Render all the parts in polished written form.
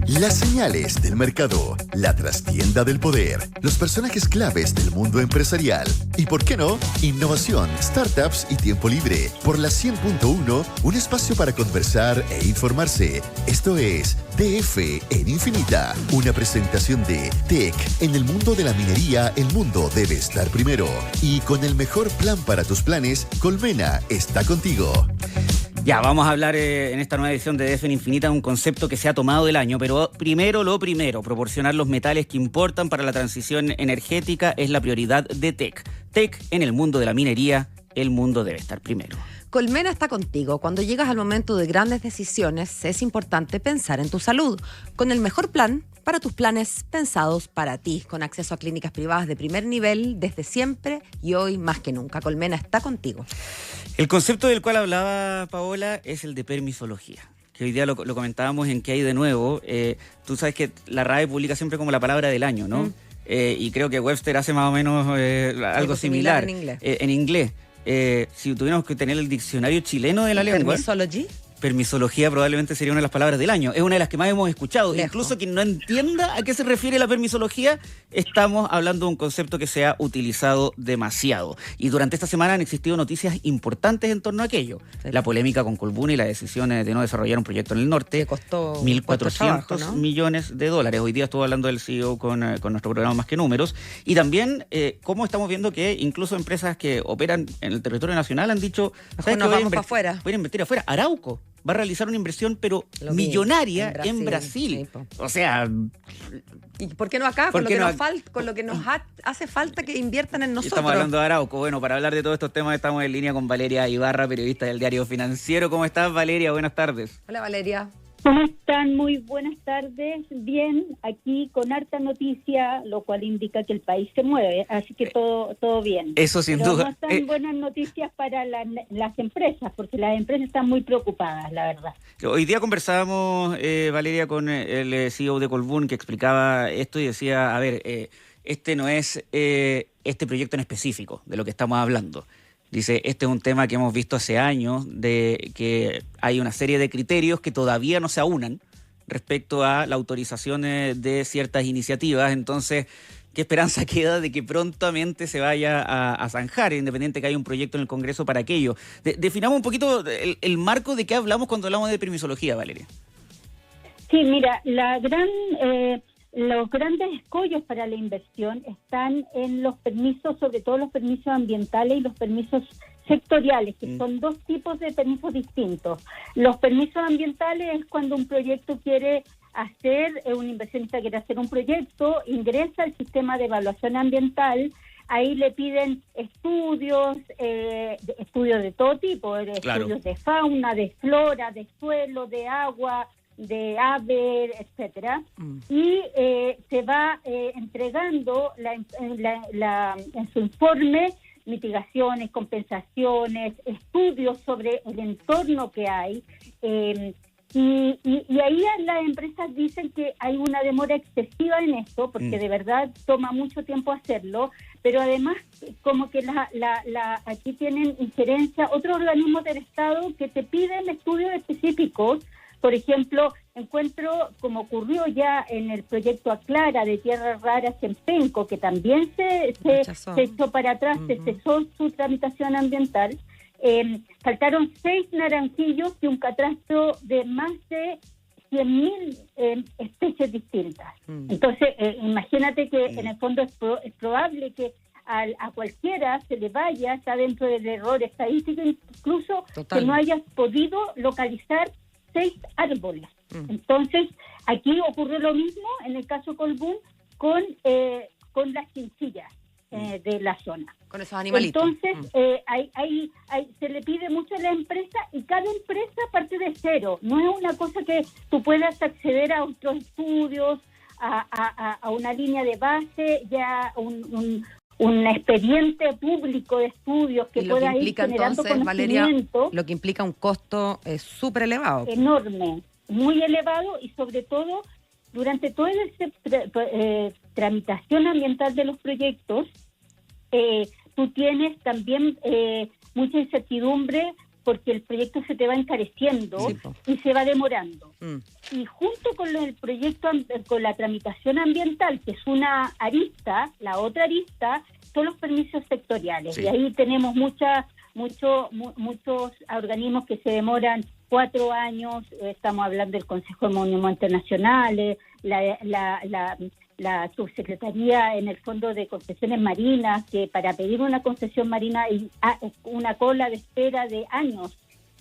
Las señales del mercado, la trastienda del poder, los personajes claves del mundo empresarial y, ¿por qué no?, innovación, startups y tiempo libre. Por la 100.1, un espacio para conversar e informarse. Esto es DF en Infinita, una presentación de Tech. En el mundo de la minería, el mundo debe estar primero. Y con el mejor plan para tus planes, Colmena está contigo. Ya, vamos a hablar en esta nueva edición de DF en Infinita de un concepto que se ha tomado del año, pero lo primero, proporcionar los metales que importan para la transición energética es la prioridad de Tech. Tech, en el mundo de la minería, el mundo debe estar primero. Colmena está contigo. Cuando llegas al momento de grandes decisiones, es importante pensar en tu salud. Con el mejor plan para tus planes pensados para ti, con acceso a clínicas privadas de primer nivel desde siempre y hoy más que nunca. Colmena está contigo. El concepto del cual hablaba Paola es el de permisología, que hoy día lo comentábamos en ¿Qué hay de nuevo? Tú sabes que la RAE publica siempre como la palabra del año, ¿no? Y creo que Webster hace más o menos algo similar en inglés. Si tuviéramos que tener el diccionario chileno de la lengua... Permisología probablemente sería una de las palabras del año. Es una de las que más hemos escuchado. Lejos. Incluso quien no entienda a qué se refiere la permisología, estamos hablando de un concepto que se ha utilizado demasiado. Y durante esta semana han existido noticias importantes en torno a aquello. Sí. La polémica con Colbún y las decisiones de no desarrollar un proyecto en el norte. Que costó 1.400 millones de dólares. Hoy día estuvo hablando del CEO con nuestro programa Más que Números. Y también cómo estamos viendo que incluso empresas que operan en el territorio nacional han dicho... ¿sabes nos vamos para afuera? Voy a invertir afuera. Arauco va a realizar una inversión, pero millonaria en Brasil. Sí, o sea... ¿Y por qué no acá? Con lo que nos hace falta que inviertan en nosotros. Estamos hablando de Arauco. Bueno, para hablar de todos estos temas estamos en línea con Valeria Ibarra, periodista del Diario Financiero. ¿Cómo estás, Valeria? Buenas tardes. Hola, Valeria. ¿Cómo están? Muy buenas tardes. Bien, aquí con harta noticia, lo cual indica que el país se mueve, así que todo bien. Eso sin duda. No están buenas noticias para las empresas, porque las empresas están muy preocupadas, la verdad. Hoy día conversábamos, Valeria, con el CEO de Colbún, que explicaba esto y decía, a ver, este no es este proyecto en específico de lo que estamos hablando. Dice, este es un tema que hemos visto hace años, de que hay una serie de criterios que todavía no se aunan respecto a la autorización de ciertas iniciativas. Entonces, ¿qué esperanza queda de que prontamente se vaya a zanjar, independiente que haya un proyecto en el Congreso para aquello? Definamos un poquito el marco de qué hablamos cuando hablamos de permisología, Valeria. Sí, mira, los grandes escollos para la inversión están en los permisos, sobre todo los permisos ambientales y los permisos sectoriales, que son dos tipos de permisos distintos. Los permisos ambientales es cuando un proyecto quiere hacer, un inversionista quiere hacer un proyecto, ingresa al sistema de evaluación ambiental, ahí le piden estudios de todo tipo, claro. Estudios de fauna, de flora, de suelo, de agua, de aves, etcétera, y se va entregando en su informe mitigaciones, compensaciones, estudios sobre el entorno que hay, y ahí las empresas dicen que hay una demora excesiva en esto, porque de verdad toma mucho tiempo hacerlo, pero además como que aquí tienen injerencia otros organismos del Estado que te piden estudios específicos. Por ejemplo, encuentro, como ocurrió ya en el proyecto Aclara de Tierras Raras en Penco, que también se echó para atrás, se cesó su tramitación ambiental, faltaron 6 naranjillos y un catastro de más de 100.000 especies distintas. Entonces, imagínate que en el fondo es probable que a cualquiera se le vaya, está dentro del error estadístico, incluso que no hayas podido localizar 6 árboles. Entonces, aquí ocurrió lo mismo en el caso Colbún con las chinchillas de la zona. Con esos animalitos. Entonces, se le pide mucho a la empresa y cada empresa parte de cero. No es una cosa que tú puedas acceder a otros estudios, a una línea de base, ya un expediente público de estudios que pueda ir generando entonces, Valeria, conocimiento. lo que implica un costo súper elevado. Enorme, muy elevado, y sobre todo durante toda la tramitación ambiental de los proyectos, tú tienes también mucha incertidumbre porque el proyecto se te va encareciendo Sí, po. y se va demorando. Mm. Y junto con el proyecto, con la tramitación ambiental, que es una arista, la otra arista son los permisos sectoriales. Sí. Y ahí tenemos muchos organismos que se demoran 4 años. Estamos hablando del Consejo de Monumentos Nacionales, la subsecretaría en el Fondo de Concesiones Marinas, que para pedir una concesión marina hay una cola de espera de años.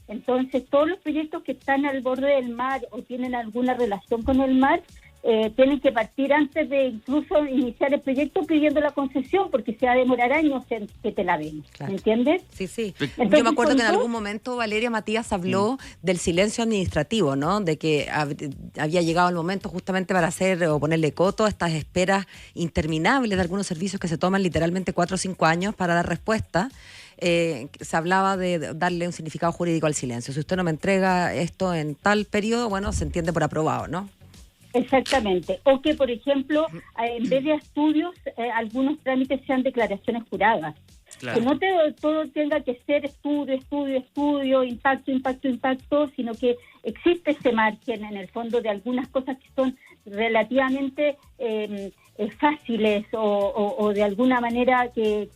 Entonces, todos los proyectos que están al borde del mar o tienen alguna relación con el mar, tienen que partir antes de incluso iniciar el proyecto pidiendo la concesión, porque se va a demorar años en que te la den. Claro. ¿Me entiendes? Sí, sí. Entonces, Yo me acuerdo que en con algún momento Valeria Matías habló del silencio administrativo, ¿no? De que había llegado el momento justamente para hacer o ponerle coto a estas esperas interminables de algunos servicios que se toman literalmente 4 o 5 años para dar respuesta. Se hablaba de darle un significado jurídico al silencio. Si usted no me entrega esto en tal periodo, bueno, se entiende por aprobado, ¿no? Exactamente. O que, por ejemplo, en vez de estudios, algunos trámites sean declaraciones juradas. Claro. Que no todo tenga que ser estudio, impacto, sino que existe ese margen en el fondo de algunas cosas que son relativamente fáciles o de alguna manera que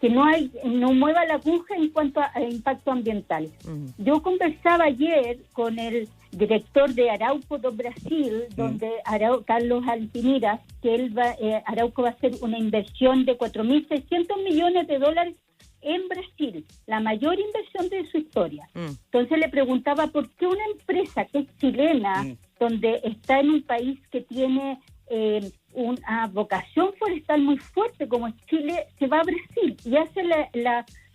no mueva la aguja en cuanto a impacto ambiental. Yo conversaba ayer con el director de Arauco do Brasil, donde Carlos Alpiniras, que Arauco va a hacer una inversión de 4.600 millones de dólares en Brasil, la mayor inversión de su historia. Entonces le preguntaba por qué una empresa que es chilena, donde está en un país que tiene una vocación forestal muy fuerte como es Chile, se va a Brasil y hace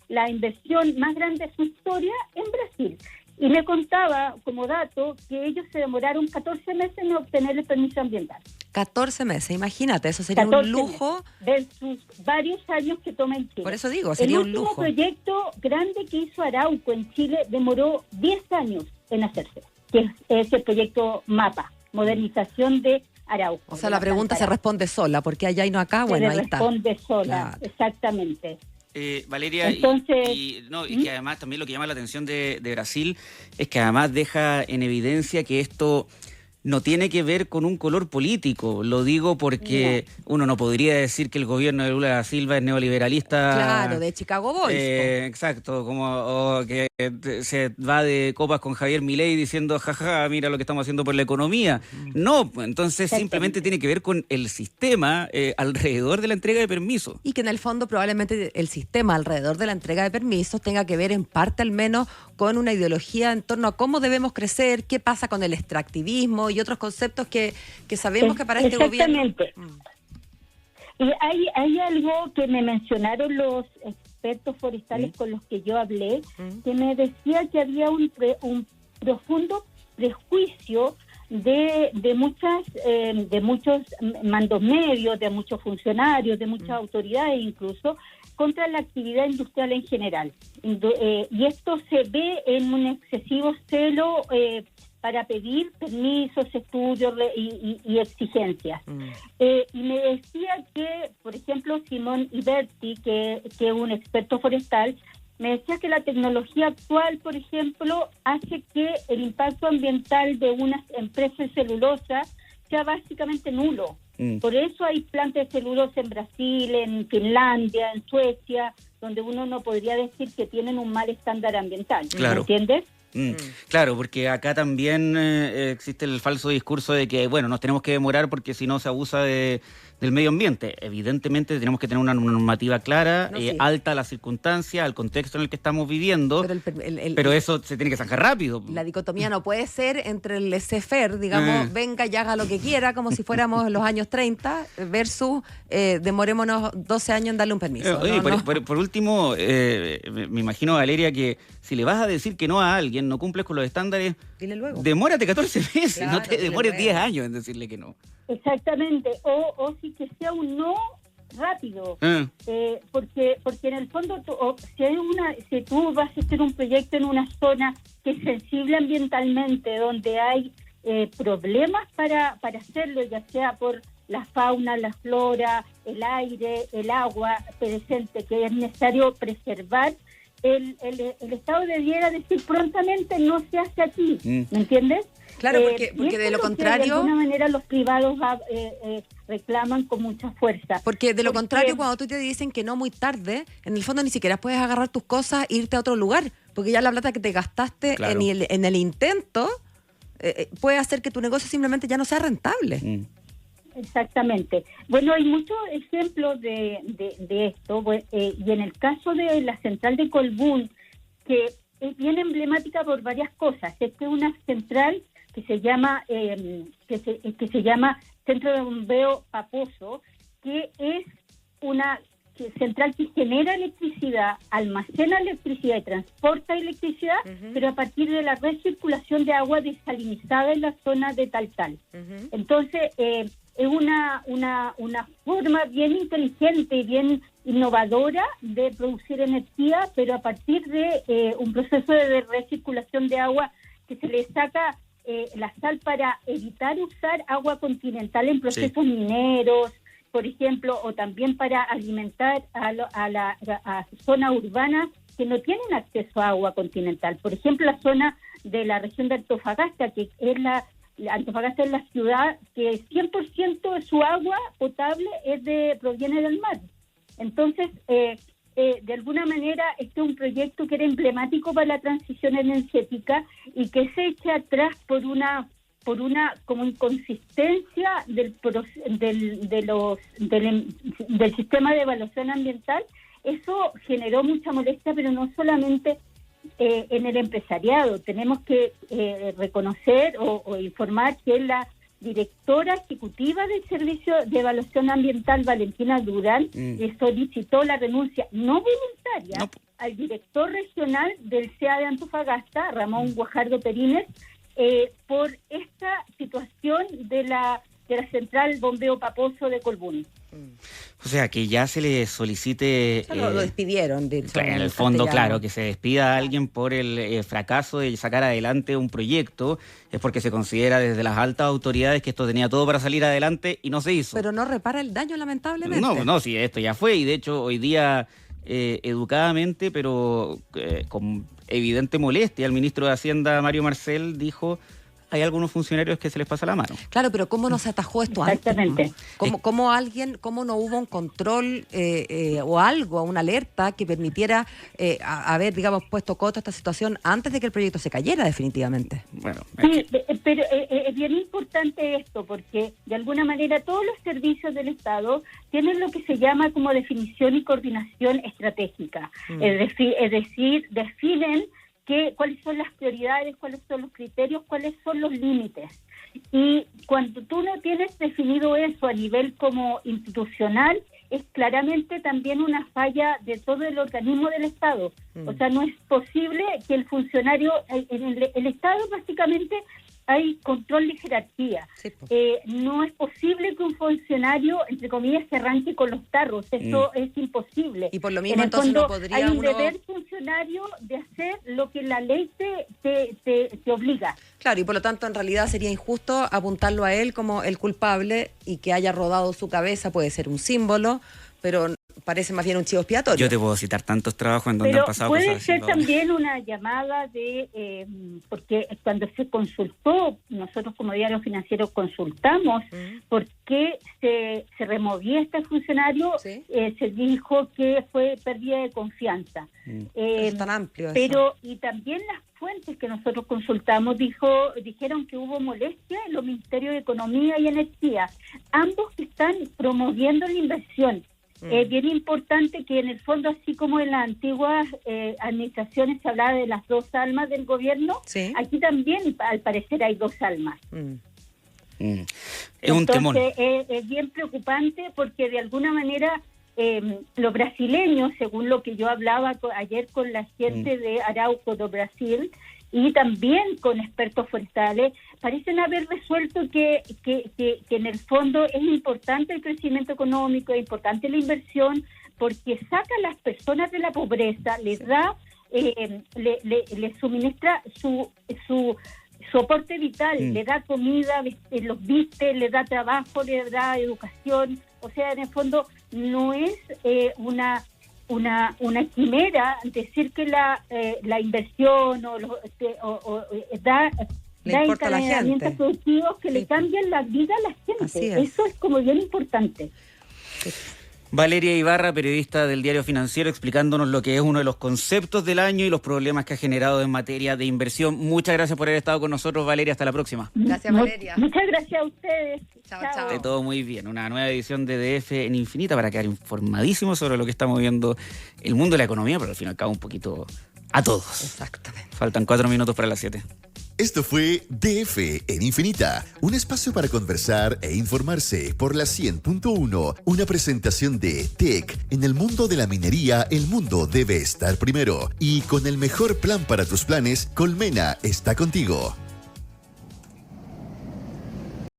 la inversión más grande de su historia en Brasil. Y me contaba como dato que ellos se demoraron 14 meses en obtener el permiso ambiental. 14 meses, imagínate, eso sería un lujo. Versus varios años que toma en Chile. Por eso digo, sería un lujo. El último proyecto grande que hizo Arauco en Chile demoró 10 años en hacerse, que es el proyecto MAPA, modernización de Arauco. O sea, la pregunta se responde sola, porque allá y no acá, bueno, ahí está. Se responde sola, Claro. exactamente. Valeria, Entonces, y que además también lo que llama la atención de Brasil es que además deja en evidencia que esto no tiene que ver con un color político. Lo digo porque uno no podría decir que el gobierno de Lula da Silva es neoliberalista. Claro, de Chicago Boys. Exacto, o que se va de copas con Javier Milei diciendo, jaja, mira lo que estamos haciendo por la economía. No, entonces simplemente tiene que ver con el sistema alrededor de la entrega de permisos. Y que en el fondo probablemente el sistema alrededor de la entrega de permisos tenga que ver en parte al menos con una ideología en torno a cómo debemos crecer, qué pasa con el extractivismo y otros conceptos que sabemos que para este gobierno... Exactamente. Y hay algo que me mencionaron los expertos forestales con los que yo hablé, que me decía que había un profundo prejuicio de muchos mandos medios, de muchos funcionarios, de muchas autoridades incluso, contra la actividad industrial en general. Y esto se ve en un excesivo celo para pedir permisos, estudios y exigencias. Y me decía que, por ejemplo, Simón Iberti, que es un experto forestal, me decía que la tecnología actual, por ejemplo, hace que el impacto ambiental de unas empresas de celulosa sea básicamente nulo. Por eso hay plantas de celulosa en Brasil, en Finlandia, en Suecia, donde uno no podría decir que tienen un mal estándar ambiental. Claro. ¿Me entiendes? Claro, porque acá también existe el falso discurso de que, bueno, nos tenemos que demorar porque si no se abusa del medio ambiente. Evidentemente tenemos que tener una normativa clara, Sí. alta a las circunstancias, al contexto en el que estamos viviendo, pero eso se tiene que zanjar rápido. La dicotomía no puede ser entre el laissez-faire, digamos, venga y haga lo que quiera, como si fuéramos en los años 30, versus demorémonos 12 años en darle un permiso. Oye, ¿no? por último, me imagino, Valeria, que si le vas a decir que no a alguien, no cumples con los estándares, Dile luego. Demórate 14 meses, Claro, no te dile demores luego. 10 años en decirle que no. Exactamente, o sí que sea un no rápido, porque en el fondo si tú vas a hacer un proyecto en una zona que es sensible ambientalmente, donde hay problemas para hacerlo, ya sea por la fauna, la flora, el aire, el agua presente, que es necesario preservar, el Estado debiera decir prontamente no se hace aquí, ¿me entiendes? Claro, porque de lo contrario... De alguna manera los privados reclaman con mucha fuerza. Porque de lo contrario, cuando tú te dicen que no muy tarde, en el fondo ni siquiera puedes agarrar tus cosas e irte a otro lugar, porque ya la plata que te gastaste en el intento puede hacer que tu negocio simplemente ya no sea rentable. Exactamente. Bueno, hay muchos ejemplos de esto, y en el caso de la central de Colbún, que es bien emblemática por varias cosas. Esta es una central que se llama Centro de Bombeo Paposo, que es una central que genera electricidad, almacena electricidad y transporta electricidad, pero a partir de la recirculación de agua desalinizada en la zona de Taltal. Entonces, es una forma bien inteligente y bien innovadora de producir energía, pero a partir de un proceso de recirculación de agua que se le saca la sal para evitar usar agua continental en procesos mineros, por ejemplo, o también para alimentar a zonas urbanas que no tienen acceso a agua continental. Por ejemplo, la zona de la región de Antofagasta, que es Antofagasta es la ciudad que 100% de su agua potable proviene del mar. Entonces, de alguna manera, este es un proyecto que era emblemático para la transición energética y que se echa atrás por una como inconsistencia del sistema de evaluación ambiental. Eso generó mucha molestia, pero no solamente en el empresariado. Tenemos que reconocer o informar que la directora ejecutiva del Servicio de Evaluación Ambiental, Valentina Durán, solicitó la renuncia no voluntaria al director regional del CEA de Antofagasta, Ramón Guajardo Perínez, por esta situación de la central bombeo Paposo de Colbún. O sea, que ya se le solicite... Lo despidieron. En el fondo, claro, que se despida a alguien por el fracaso de sacar adelante un proyecto, es porque se considera desde las altas autoridades que esto tenía todo para salir adelante y no se hizo. Pero no repara el daño, lamentablemente. No, sí, esto ya fue, y de hecho hoy día, educadamente, pero con evidente molestia, el ministro de Hacienda, Mario Marcel, dijo... Hay algunos funcionarios que se les pasa la mano. Claro, pero ¿cómo no se atajó esto antes? Exactamente. ¿Cómo no hubo un control o algo, una alerta que permitiera haber, digamos, puesto coto a esta situación antes de que el proyecto se cayera definitivamente? Bueno, sí, pero es bien importante esto, porque de alguna manera todos los servicios del Estado tienen lo que se llama como definición y coordinación estratégica. Es decir, definen cuáles son las prioridades, cuáles son los criterios, cuáles son los límites. Y cuando tú no tienes definido eso a nivel como institucional, es claramente también una falla de todo el organismo del Estado. O sea, no es posible que el funcionario, en el Estado básicamente hay control de jerarquía. Sí, no es posible que un funcionario, entre comillas, se arranque con los tarros. Eso es imposible. Y por lo mismo, entonces no podría hay un deber funcionario de hacer lo que la ley te obliga. Claro, y por lo tanto, en realidad sería injusto apuntarlo a él como el culpable y que haya rodado su cabeza. Puede ser un símbolo, pero parece más bien un chivo expiatorio. Yo te puedo citar tantos trabajos en donde han pasado cosas. Puede ser también una llamada porque cuando se consultó, nosotros como Diario Financiero consultamos por qué se removía este funcionario, se dijo que fue pérdida de confianza. Es tan amplio eso. Pero, y también las fuentes que nosotros consultamos dijeron que hubo molestia en los ministerios de Economía y Energía, ambos que están promoviendo la inversión. Es bien importante que en el fondo, así como en las antiguas administraciones se hablaba de las dos almas del gobierno, aquí también al parecer hay dos almas. Es un temor. Es bien preocupante porque de alguna manera los brasileños, según lo que yo hablaba ayer con la gente de Arauco do Brasil, y también con expertos forestales, parecen haber resuelto que en el fondo es importante el crecimiento económico, es importante la inversión, porque saca a las personas de la pobreza, les da, les suministra su aporte vital, le da comida, los viste, le da trabajo, le da educación. O sea, en el fondo no es una quimera decir que la inversión da importa a la encadenamientos gente. productivos que Sí. le cambian la vida a la Así gente. es. Eso es como bien importante. Valeria Ibarra, periodista del Diario Financiero, explicándonos lo que es uno de los conceptos del año y los problemas que ha generado en materia de inversión. Muchas gracias por haber estado con nosotros, Valeria. Hasta la próxima. Gracias, Valeria. Muchas gracias a ustedes. Chao, chao. De todo muy bien. Una nueva edición de DF en Infinita para quedar informadísimos sobre lo que está moviendo el mundo de la economía, pero al fin y al cabo un poquito a todos. Exactamente. Faltan 4 minutos para las 7. Esto fue DF en Infinita, un espacio para conversar e informarse por la 100.1, una presentación de Tech. En el mundo de la minería, el mundo debe estar primero. Y con el mejor plan para tus planes, Colmena está contigo.